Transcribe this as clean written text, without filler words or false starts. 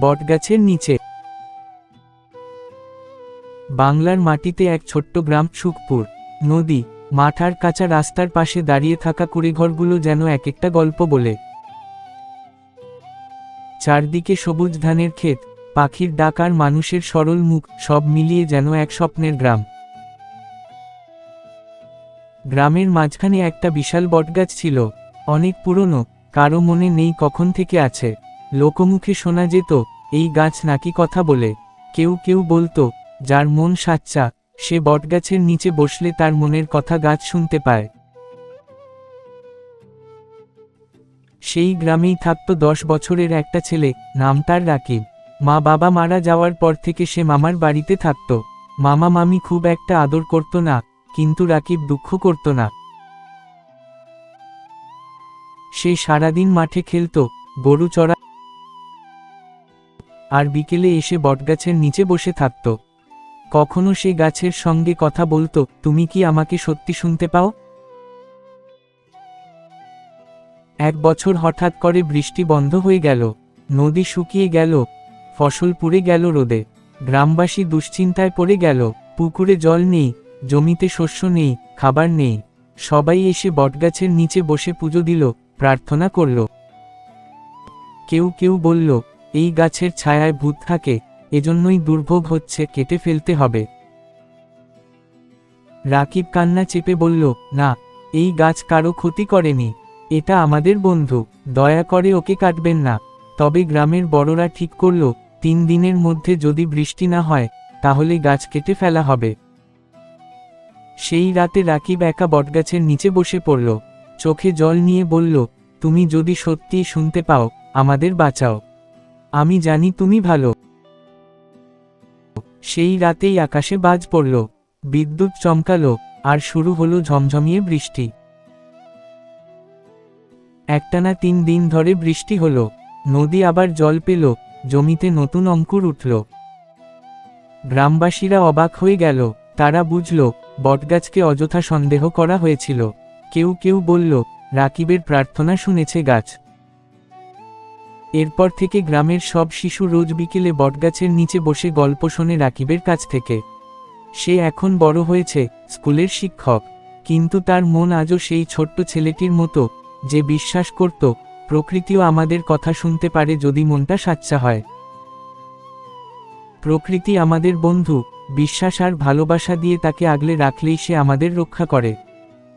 বটগাছের নিচে। বাংলার মাটিতে এক ছোট্ট গ্রাম, সুখপুর। নদী, মাঠ আর কাঁচা রাস্তার পাশে দাঁড়িয়ে থাকা কুড়েঘরগুলো যেন এক একটা গল্প বলে। চারদিকে সবুজ ধানের ক্ষেত, পাখির ডাক আর মানুষের সরল মুখ, সব মিলিয়ে যেন এক স্বপ্নের গ্রাম। গ্রামের মাঝখানে একটা বিশাল বটগাছ ছিল, অনেক পুরনো, কারো মনে নেই কখন থেকে আছে। লোকমুখে শোনা যেত, এই গাছ নাকি কথা বলে। কেউ কেউ বলতো, যার মন সাচ্চা, সে বটগাছের নিচে বসলে তার মনের কথা গাছ শুনতে পায়। সেই গ্রামেই থাকত 10 বছরের একটা ছেলে, নাম তার রাকিব। মা বাবা মারা যাওয়ার পর থেকে সে মামার বাড়িতে থাকত। মামা মামি খুব একটা আদর করত না, কিন্তু রাকিব দুঃখ করত না। সে সারাদিন মাঠে খেলত, গরু চড়া, আর বিকেলে এসে বটগাছের নিচে বসে থাকত। কখনো সে গাছের সঙ্গে কথা বলতো, তুমি কি আমাকে সত্যি শুনতে পাও? এক বছর হঠাৎ করে বৃষ্টি বন্ধ হয়ে গেল, নদী শুকিয়ে গেল, ফসল পুড়ে গেল রোদে। গ্রামবাসী দুশ্চিন্তায় পড়ে গেল। পুকুরে জল নেই, জমিতে শস্য নেই, খাবার নেই। সবাই এসে বটগাছের নিচে বসে পুজো দিল, প্রার্থনা করল। কেউ কেউ বলল, এই গাছের ছায়ায় ভূত থাকে, এজন্যই দুর্ভোগ হচ্ছে, কেটে ফেলতে হবে। রাকিব কান্না চেপে বলল, না, এই গাছ কারো ক্ষতি করেনি, এটা আমাদের বন্ধু, দয়া করে ওকে কাটবেন না। তবে গ্রামের বড়রা ঠিক করল, 3 দিনের মধ্যে যদি বৃষ্টি না হয়, তাহলে গাছ কেটে ফেলা হবে। সেই রাতে রাকিব একা বটগাছের নিচে বসে পড়ল, চোখে জল নিয়ে বলল, তুমি যদি সত্যিই শুনতে পাও, আমাদের বাঁচাও, আমি জানি তুমি ভালো। সেই রাতেই আকাশে বাজ পড়ল, বিদ্যুৎ চমকালো, আর শুরু হলো ঝমঝমিয়ে বৃষ্টি। একটানা 3 দিন ধরে বৃষ্টি হলো, নদী আবার জল পেল, জমিতে নতুন অঙ্কুর উঠল। গ্রামবাসীরা অবাক হয়ে গেল, তারা বুঝল, বটগাছকে অযথা সন্দেহ করা হয়েছিল। কেউ কেউ বলল, রাকিবের প্রার্থনা শুনেছে গাছ। এরপর থেকে গ্রামের সব শিশু রোজ বিকেলে বটগাছের নিচে বসে গল্প শোনে রাকিবের কাছ থেকে। সে এখন বড় হয়েছে, স্কুলের শিক্ষক, কিন্তু তার মন আজও সেই ছোট্ট ছেলেটির মতো, যে বিশ্বাস করত, প্রকৃতিও আমাদের কথা শুনতে পারে যদি মনটা সাচ্চা হয়। প্রকৃতি আমাদের বন্ধু, বিশ্বাস আর ভালোবাসা দিয়ে তাকে আগলে রাখলেই সে আমাদের রক্ষা করে।